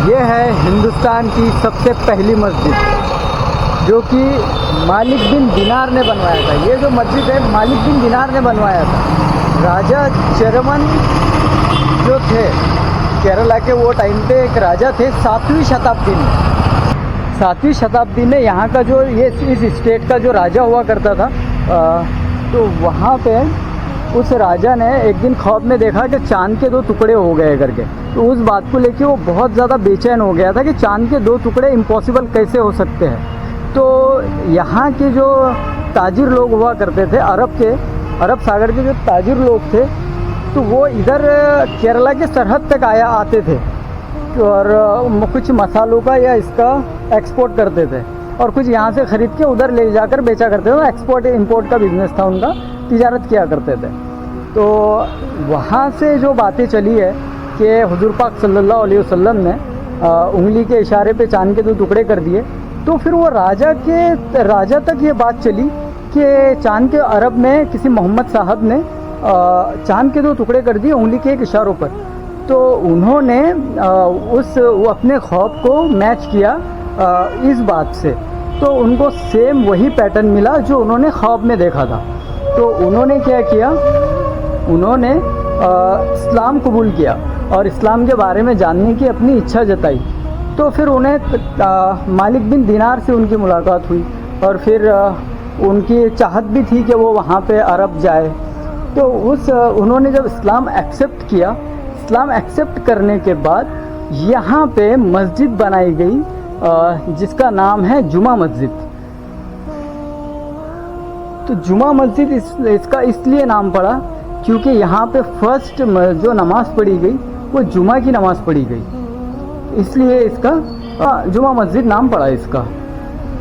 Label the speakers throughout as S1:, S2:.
S1: ये है हिंदुस्तान की सबसे पहली मस्जिद, जो कि मालिक बिन दिनार ने बनवाया था। ये जो मस्जिद है मालिक बिन दिनार ने बनवाया था। राजा चरमन जो थे केरला के, वो टाइम पे एक राजा थे 7वीं शताब्दी में। 7वीं शताब्दी में यहाँ का जो ये इस स्टेट का जो राजा हुआ करता था, तो वहाँ पे उस राजा ने एक दिन ख्वाब में देखा कि चांद के 2 टुकड़े हो गए करके। तो उस बात को लेके वो बहुत ज़्यादा बेचैन हो गया था कि चांद के 2 टुकड़े इम्पॉसिबल कैसे हो सकते हैं। तो यहाँ के जो ताजिर लोग हुआ करते थे, अरब सागर के जो ताजिर लोग थे, तो वो इधर केरला के सरहद तक आते थे और कुछ मसालों का या इसका एक्सपोर्ट करते थे, और कुछ यहाँ से ख़रीद के उधर ले जाकर बेचा करते थे। एक्सपोर्ट इंपोर्ट का बिजनेस था उनका, तिजारत किया करते थे। तो वहाँ से जो बातें चली है कि हुजूर पाक सल्लल्लाहु अलैहि वसल्लम ने उंगली के इशारे पे चांद के 2 टुकड़े कर दिए। तो फिर वो राजा तक ये बात चली कि चांद के अरब में किसी मोहम्मद साहब ने चांद के 2 टुकड़े कर दिए उंगली के एक इशारों पर। तो उन्होंने वो अपने ख्वाब को मैच किया इस बात से, तो उनको सेम वही पैटर्न मिला जो उन्होंने ख्वाब में देखा था। तो उन्होंने क्या किया, उन्होंने इस्लाम कबूल किया और इस्लाम के बारे में जानने की अपनी इच्छा जताई। तो फिर उन्हें मालिक बिन दिनार से उनकी मुलाकात हुई और फिर उनकी चाहत भी थी कि वो वहाँ पे अरब जाए। तो उन्होंने जब इस्लाम एक्सेप्ट किया, इस्लाम एक्सेप्ट करने के बाद यहाँ पे मस्जिद बनाई गई जिसका नाम है जुमा मस्जिद। तो जुमा मस्जिद इसका इसलिए नाम पड़ा क्योंकि यहाँ पे फर्स्ट जो नमाज़ पढ़ी गई वो जुमा की नमाज़ पढ़ी गई, इसलिए इसका जुमा मस्जिद नाम पड़ा इसका।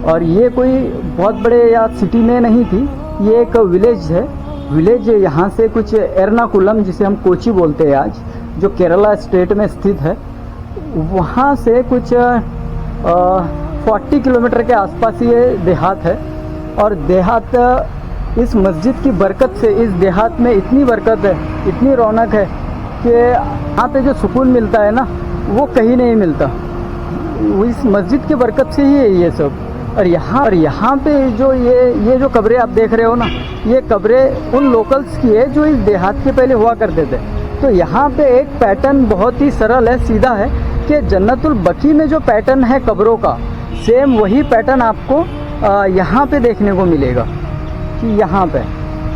S1: और ये कोई बहुत बड़े या सिटी में नहीं थी, ये एक विलेज है। विलेज यहाँ से कुछ एर्नाकुलम, जिसे हम कोची बोलते हैं आज, जो केरला स्टेट में स्थित है, वहाँ से कुछ 40 किलोमीटर के आसपास ये देहात है। और देहात इस मस्जिद की बरकत से, इस देहात में इतनी बरकत है, इतनी रौनक है कि यहाँ पे जो सुकून मिलता है ना, वो कहीं नहीं मिलता। इस मस्जिद की बरकत से ही है ये सब। और यहाँ पे जो ये जो कब्रें आप देख रहे हो ना, ये कब्रें उन लोकल्स की है जो इस देहात के पहले हुआ करते थे। तो यहाँ पे एक पैटर्न बहुत ही सरल है, सीधा है, कि जन्नतुल बकी में जो पैटर्न है कब्रों का, सेम वही पैटर्न आपको यहाँ पे देखने को मिलेगा कि यहाँ पे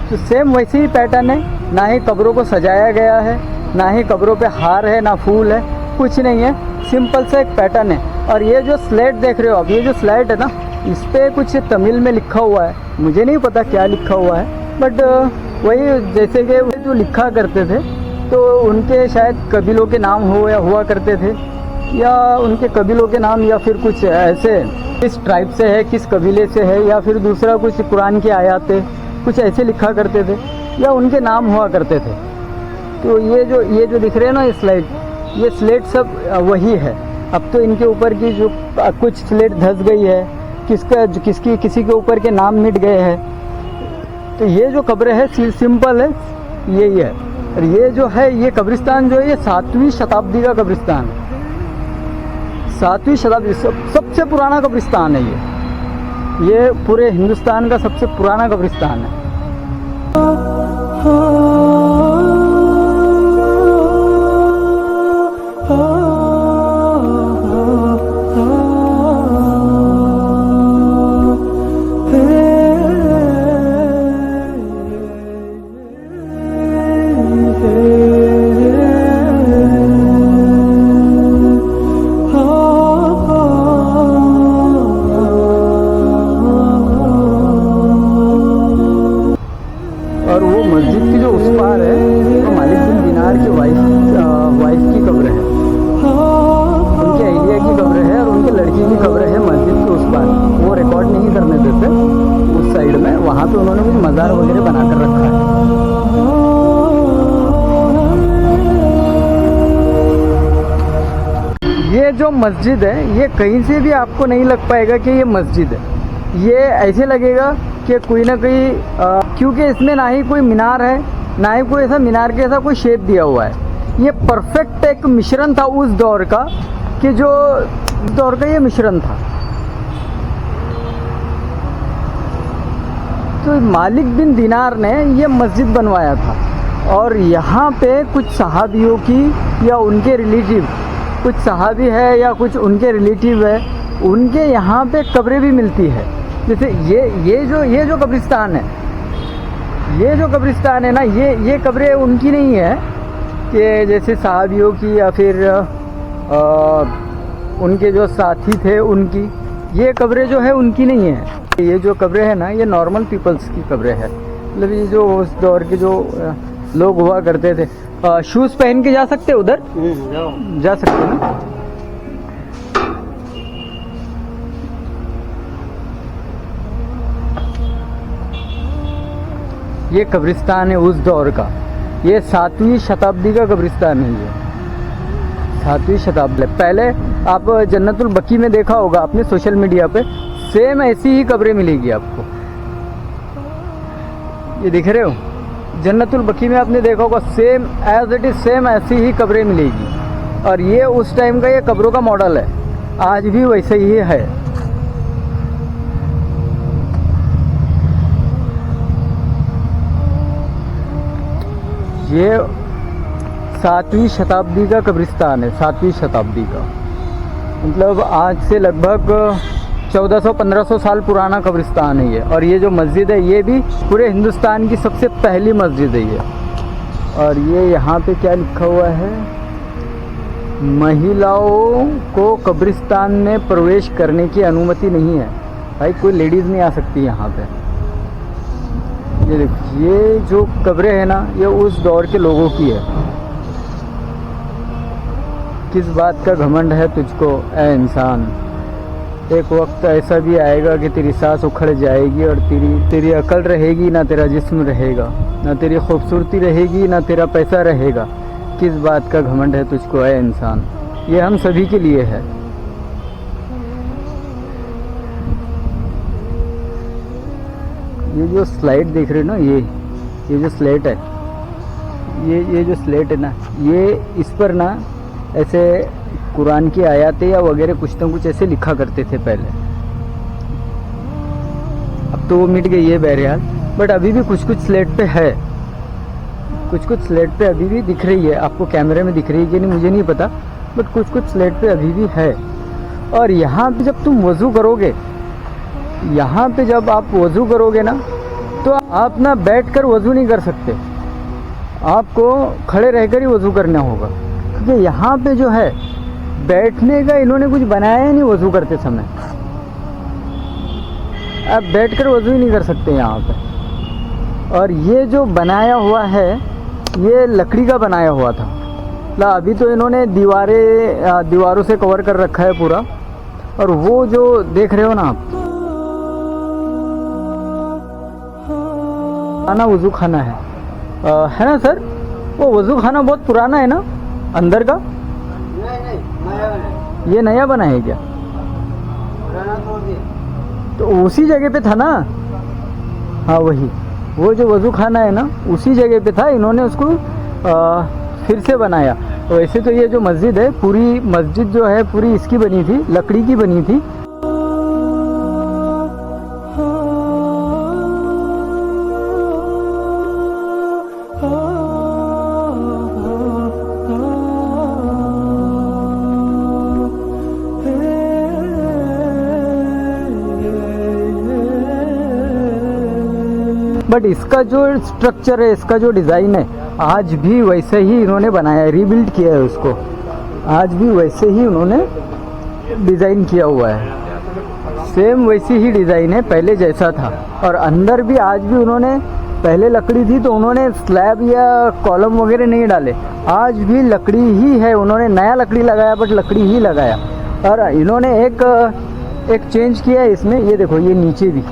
S1: तो सेम वैसे ही पैटर्न है। ना ही कब्रों को सजाया गया है, ना ही कब्रों पे हार है, ना फूल है, कुछ नहीं है, सिंपल सा एक पैटर्न है। और ये जो स्लेट देख रहे हो अब, ये जो स्लेट है ना, इस पर कुछ तमिल में लिखा हुआ है, मुझे नहीं पता क्या लिखा हुआ है, बट वही जैसे कि जो लिखा करते थे तो उनके शायद कबीलों के नाम हुआ करते थे, या उनके कबीलों के नाम, या फिर कुछ ऐसे किस ट्राइब से है, किस कबीले से है, या फिर दूसरा कुछ कुरान की आयतें कुछ ऐसे लिखा करते थे, या उनके नाम हुआ करते थे। तो ये जो दिख रहे हैं ना ये स्लेट सब वही है। अब तो इनके ऊपर की जो कुछ स्लेट धंस गई है, किसी के ऊपर के नाम मिट गए हैं। तो ये जो कब्र है सिंपल है, यही है। और ये जो है, ये कब्रिस्तान जो है, ये 7वीं शताब्दी का कब्रिस्तान है। 7वीं शताब्दी सबसे पुराना कब्रिस्तान है ये पूरे हिंदुस्तान का सबसे पुराना कब्रिस्तान है। और वो मस्जिद की जो उस पार है, तो मालिक बिन दिनार की वाइफ की कब्र है, उनके अहलिया की कब्र है, और उनके लड़की की कब्र है मस्जिद के उस पार। वो रिकॉर्ड नहीं करने देते उस साइड में, वहाँ पे उन्होंने कुछ मज़ार वगैरह बना कर रखा है। ये जो मस्जिद है, ये कहीं से भी आपको नहीं लग पाएगा कि ये मस्जिद है। ये ऐसे लगेगा कि कोई ना कोई क्योंकि इसमें ना ही कोई मीनार है, ना ही कोई ऐसा मीनार के ऐसा कोई शेप दिया हुआ है। ये परफेक्ट एक मिश्रण था उस दौर का, कि जो दौर का ये मिश्रण था। तो मालिक बिन दिनार ने ये मस्जिद बनवाया था और यहाँ पे कुछ सहाबियों की या उनके रिलेटिव, कुछ सहाबी है या कुछ उनके रिलेटिव है, उनके यहाँ पे कब्रें भी मिलती है। जैसे ये जो कब्रिस्तान है, ये जो कब्रिस्तान है ना, ये कब्रें उनकी नहीं है कि जैसे सहाबियों की या फिर उनके जो साथी थे उनकी। ये कब्रें जो है उनकी नहीं है। ये जो कब्रें है ना, ये नॉर्मल पीपल्स की कब्रें है। मतलब ये जो उस दौर के जो लोग हुआ करते थे। शूज़ पहन के जा सकते उधर? जा सकते ना। ये कब्रिस्तान है उस दौर का। ये 7वीं शताब्दी का कब्रिस्तान है। ये 7वीं शताब्दी। पहले आप जन्नतुल बकी में देखा होगा आपने सोशल मीडिया पे, सेम ऐसी ही कब्रें मिलेगी आपको। ये दिख रहे हो, जन्नतुल बकी में आपने देखा होगा, same as it is same ऐसी ही कब्रें मिलेगी। और ये उस टाइम का ये कब्रों का मॉडल है, आज भी वैसे ही है। ये 7वीं शताब्दी का कब्रिस्तान है, 7वीं शताब्दी का। मतलब आज से लगभग 1400-1500 साल पुराना कब्रिस्तान है ये। और ये जो मस्जिद है ये भी पूरे हिंदुस्तान की सबसे पहली मस्जिद है ये। और ये यहाँ पे क्या लिखा हुआ है, महिलाओं को कब्रिस्तान में प्रवेश करने की अनुमति नहीं है। भाई कोई लेडीज़ नहीं आ सकती यहाँ पे। ये देखो, ये जो कब्रें है ना, ये उस दौर के लोगों की है। किस बात का घमंड है तुझको ऐ इंसान, एक वक्त ऐसा भी आएगा कि तेरी सांस उखड़ जाएगी और तेरी अकल रहेगी ना तेरा जिस्म रहेगा, ना तेरी खूबसूरती रहेगी ना तेरा पैसा रहेगा। किस बात का घमंड है तुझको ऐ इंसान। ये हम सभी के लिए है। ये जो स्लाइड देख रहे हो ना, ये जो स्लेट है, ये जो स्लेट है ना, ये इस पर ना ऐसे कुरान की आयतें या वगैरह कुछ ना कुछ ऐसे लिखा करते थे पहले। अब तो वो मिट गई है बहरहाल, बट अभी भी कुछ कुछ स्लेट पे है, कुछ स्लेट पे अभी भी दिख रही है। आपको कैमरे में दिख रही है कि नहीं मुझे नहीं पता, बट कुछ स्लेट पे अभी भी है। और यहाँ पे जब तुम वज़ू करोगे, यहाँ पे जब आप वज़ू करोगे ना, तो आप ना बैठ कर वज़ू नहीं कर सकते, आपको खड़े रहकर ही वज़ू करना होगा। क्योंकि यहाँ पे जो है बैठने का इन्होंने कुछ बनाया ही नहीं वज़ू करते समय। आप बैठकर वज़ू ही नहीं कर सकते यहाँ पे। और ये जो बनाया हुआ है, ये लकड़ी का बनाया हुआ था। ला अभी तो इन्होंने दीवारों से कवर कर रखा है पूरा। और वो जो देख रहे हो ना आप, खाना वज़ू खाना है ना सर? वो वज़ू खाना बहुत पुराना है ना अंदर का? नहीं, नया बना। ये नया बना है क्या? पुराना तोड़ दिया। तो उसी जगह पे था ना? हाँ वही, वो जो वज़ू खाना है ना, उसी जगह पे था। इन्होंने उसको फिर से बनाया। वैसे तो ये जो मस्जिद है, पूरी मस्जिद जो है पूरी इसकी बनी थी, लकड़ी की बनी थी। बट इसका जो स्ट्रक्चर है, इसका जो डिज़ाइन है, आज भी वैसे ही इन्होंने बनाया है, रीबिल्ड किया है उसको। आज भी वैसे ही उन्होंने डिज़ाइन किया हुआ है, सेम वैसी ही डिज़ाइन है पहले जैसा था। और अंदर भी आज भी उन्होंने, पहले लकड़ी थी तो उन्होंने स्लैब या कॉलम वगैरह नहीं डाले, आज भी लकड़ी ही है। उन्होंने नया लकड़ी लगाया, बट लकड़ी ही लगाया। और इन्होंने एक चेंज किया है इसमें। ये देखो, ये नीचे भी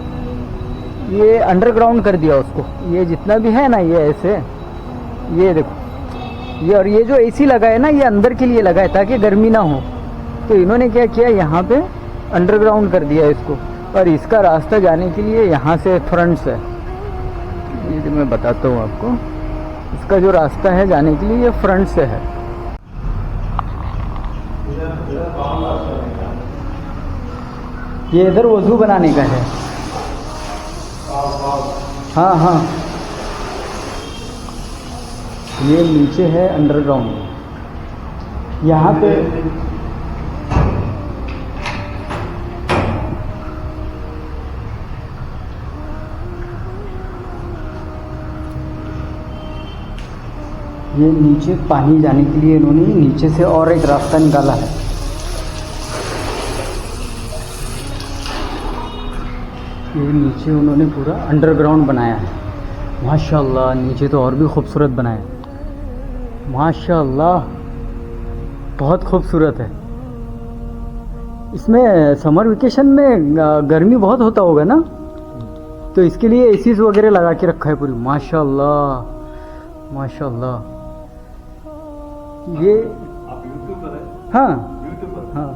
S1: ये अंडरग्राउंड कर दिया उसको। ये जितना भी है ना, ये ऐसे, ये देखो, ये और ये जो एसी लगा है ना, ये अंदर के लिए लगा है ताकि गर्मी ना हो। तो इन्होंने क्या किया, यहाँ पे अंडरग्राउंड कर दिया इसको। और इसका रास्ता जाने के लिए यहाँ से फ्रंट से, ये मैं बताता हूँ आपको, इसका जो रास्ता है जाने के लिए ये फ्रंट से है। ये इधर वजू बनाने का है। हाँ हाँ, ये नीचे है अंडरग्राउंड। यहाँ पे ये नीचे पानी जाने के लिए इन्होंने नीचे से और एक रास्ता निकाला है। ये नीचे उन्होंने पूरा अंडरग्राउंड बनाया है। माशाल्लाह, नीचे तो और भी खूबसूरत बनाया है। माशाल्लाह, बहुत खूबसूरत है। इसमें समर वेकेशन में गर्मी बहुत होता होगा ना, तो इसके लिए एसीज वगैरह लगा के रखा है पूरी। माशाल्लाह माशाल्लाह। ये
S2: आप यूट्यूबर है?
S1: हाँ
S2: यूट्यूबर?
S1: हाँ,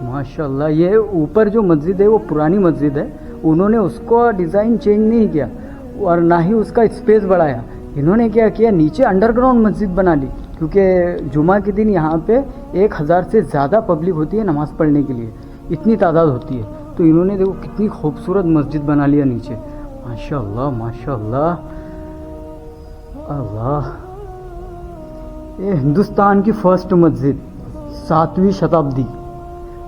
S1: माशाल्लाह। ये ऊपर जो मस्जिद है वो पुरानी मस्जिद है, उन्होंने उसको डिज़ाइन चेंज नहीं किया और ना ही उसका स्पेस बढ़ाया। इन्होंने क्या किया, नीचे अंडरग्राउंड मस्जिद बना ली, क्योंकि जुमा के दिन यहाँ पे 1000 से ज़्यादा पब्लिक होती है नमाज़ पढ़ने के लिए, इतनी तादाद होती है। तो इन्होंने देखो कितनी खूबसूरत मस्जिद बना लिया नीचे। माशाल्लाह माशाल्लाह। अल्लाह, ये हिंदुस्तान की फर्स्ट मस्जिद, 7वीं शताब्दी।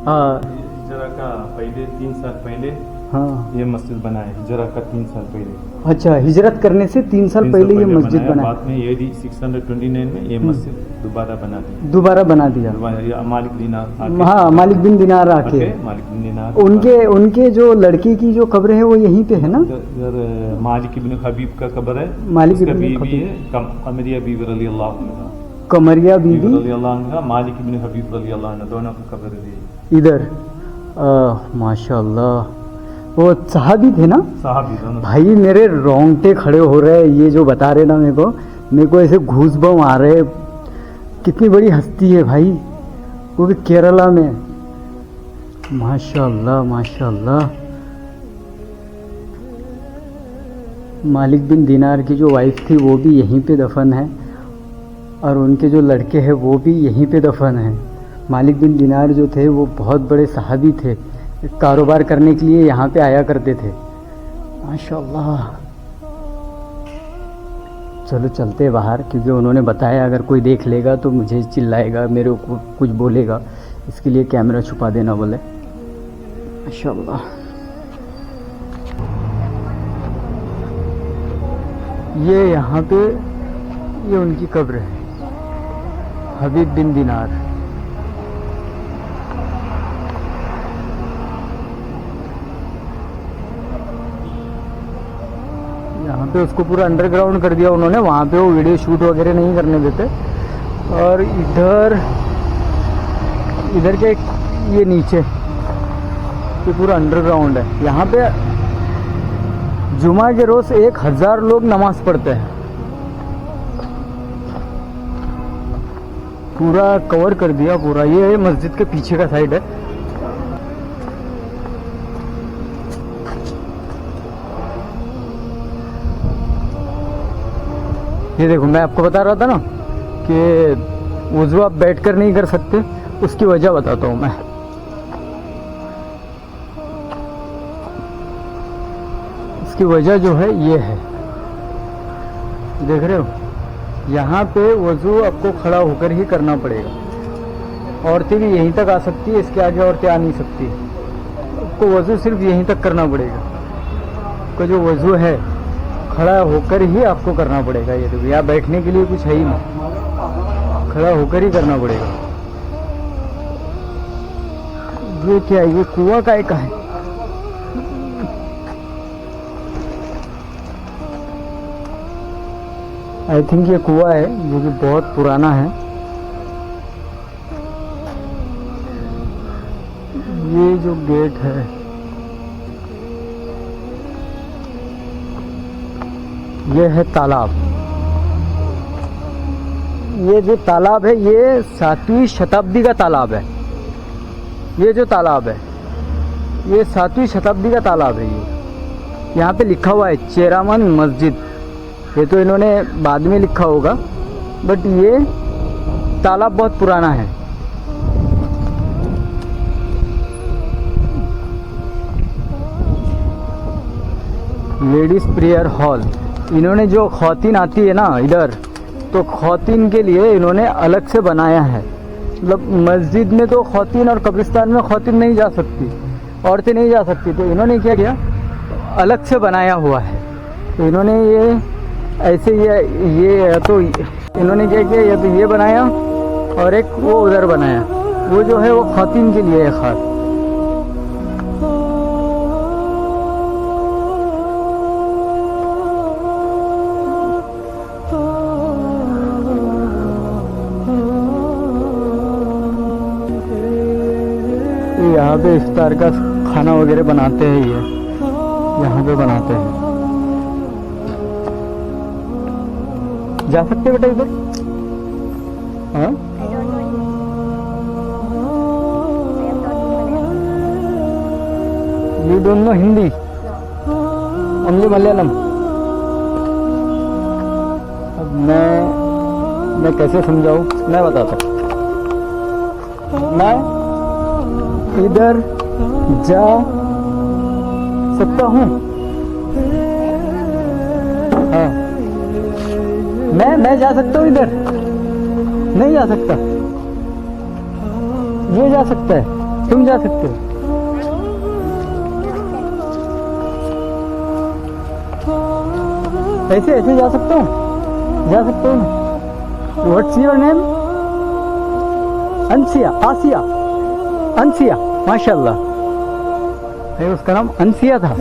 S2: हिजरा का पहले 3 साल पहले
S1: हाँ
S2: ये मस्जिद बना है। हिजरा का 3 साल पहले।
S1: अच्छा, हिजरत करने से 3 साल पहले ये मस्जिद बना।
S2: बाद में AD 629 में ये मस्जिद दोबारा बना दी।
S1: दोबारा बना दिया।
S2: मालिक दिनार,
S1: हाँ, मालिक बिन दिनार आके
S2: मालिक बिन दिनार,
S1: उनके जो लड़के की जो कब्र है वो यहीं पे है ना।
S2: इधर मालिक इब्न हबीब का कब्र है।
S1: मालिक
S2: उसका
S1: इब्न
S2: बीवी
S1: हबीब।
S2: है कमरिया बीवी रलियल्लाहु अन्हा।
S1: कमरिया बीवी
S2: रलियल्लाहु अन्हा, मालिक इब्न हबीब रलियल्लाहु अन्हा, दोनों की कब्र है
S1: इधर। माशाल्लाह, वो साहबी थे ना।
S2: साहबी दोनों।
S1: भाई मेरे रोंगटे खड़े हो रहे हैं, ये जो बता रहे ना मेरे को ऐसे घूस बम आ रहे। कितनी बड़ी हस्ती है भाई, वो भी केरला में। माशाल्लाह माशाल्लाह। मालिक बिन दिनार की जो वाइफ थी वो भी यहीं पे दफन है, और उनके जो लड़के हैं वो भी यहीं पे दफन हैं। मालिक बिन दिनार जो थे वो बहुत बड़े सहाबी थे, कारोबार करने के लिए यहाँ पे आया करते थे। माशाल्लाह। चलो चलते बाहर, क्योंकि उन्होंने बताया अगर कोई देख लेगा तो मुझे चिल्लाएगा, मेरे को कुछ बोलेगा, इसके लिए कैमरा छुपा देना बोले। माशाल्लाह। ये यहाँ पे ये उनकी कब्र है, हबीब बिन दिनार। यहाँ पे उसको पूरा अंडरग्राउंड कर दिया उन्होंने, वहाँ पे वो वीडियो शूट वगैरह नहीं करने देते। और इधर के ये नीचे ये पूरा अंडरग्राउंड है। यहाँ पे जुमा के रोज़ 1000 लोग नमाज पढ़ते हैं। पूरा कवर कर दिया पूरा। ये मस्जिद के पीछे का साइड है। ये देखो, मैं आपको बता रहा था ना कि वुज़ू आप बैठकर नहीं कर सकते, उसकी वजह बताता हूँ मैं। इसकी वजह जो है ये है, देख रहे हो, यहाँ पे वुज़ू आपको खड़ा होकर ही करना पड़ेगा। औरतें भी यहीं तक आ सकती है, इसके आगे औरतें आ नहीं सकती। आपको वुज़ू सिर्फ यहीं तक करना पड़ेगा। आपका जो वुज़ू है खड़ा होकर ही आपको करना पड़ेगा। ये देखो, यहाँ बैठने के लिए कुछ है ही नहीं, खड़ा होकर ही करना पड़ेगा। ये क्या है, ये कुआं का एक है। आई थिंक ये कुआं है जो कि बहुत पुराना है। ये जो गेट है, ये है तालाब। ये जो तालाब है ये 7वीं शताब्दी का तालाब है। ये जो तालाब है ये 7वीं शताब्दी का तालाब है। ये यहाँ पे लिखा हुआ है चेरामन मस्जिद। ये तो इन्होंने बाद में लिखा होगा, बट ये तालाब बहुत पुराना है। लेडीज प्रेयर हॉल, इन्होंने जो खौतीन आती है ना इधर, तो खौतीन के लिए इन्होंने अलग से बनाया है। मतलब मस्जिद में तो खौतीन और कब्रिस्तान में खौतीन नहीं जा सकती, औरतें नहीं जा सकती, तो इन्होंने क्या किया, अलग से बनाया हुआ है। तो इन्होंने ये ऐसे ये तो इन्होंने क्या किया, ये तो ये बनाया और एक वो उधर बनाया, वो जो है वो खौतीन के लिए है खास। यहाँ पे इफ्तार का खाना वगैरह बनाते हैं, ये यहाँ पे बनाते हैं। जा सकते बेटा इधर? हाँ, you don't know Hindi, only Malayalam. अब मैं कैसे समझाऊँ, मैं बताता हूँ। मैं इधर जा सकता हूँ? हाँ, मैं जा सकता हूँ इधर? नहीं जा सकता। ये जा सकता है, तुम जा सकते हो? ऐसे ऐसे जा सकता हूँ, जा सकता हूँ। What's your name? Ansiya, Asiya, Ansiya, माशाल्लाह। उसका नाम अंसिया था,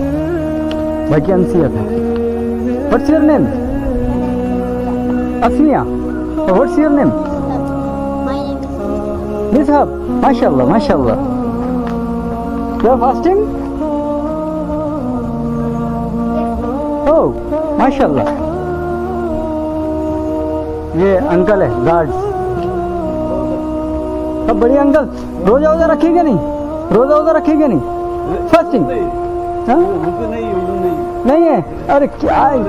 S1: बाकी अंसिया था। What's your name? Asmiya. What's your name? Nisab, माशाल्लाह माशाल्लाह। You are fasting? ओह माशाल्लाह। ये अंकल है, गार्ड्स। अब बढ़िया अंकल, रोजा वोजा रखेंगे नहीं? रोजा वोजा रखेंगे नहीं? फास्टिंग नहीं है? अरे क्या है,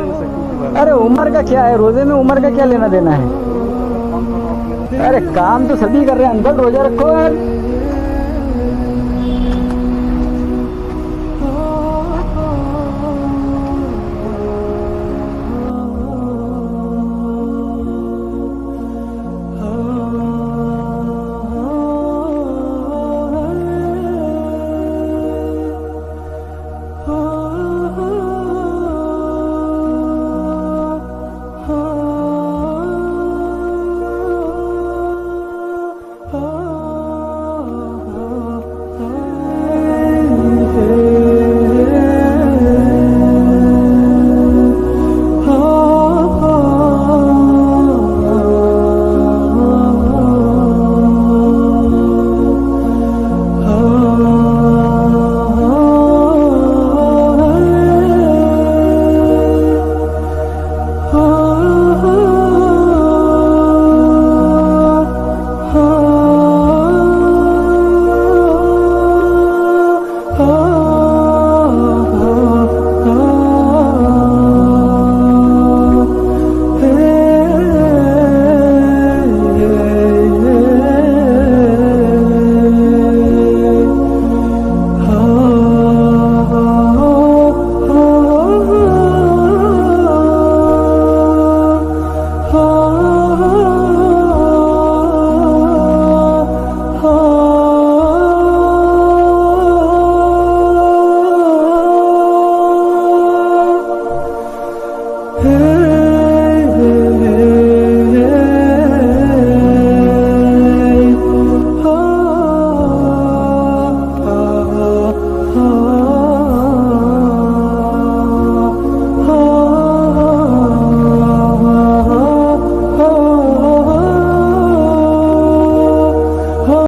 S1: अरे उम्र का क्या है, रोजे में उम्र का क्या लेना देना है? अरे काम तो सभी कर रहे हैं अंकल, रोजा रखो यार।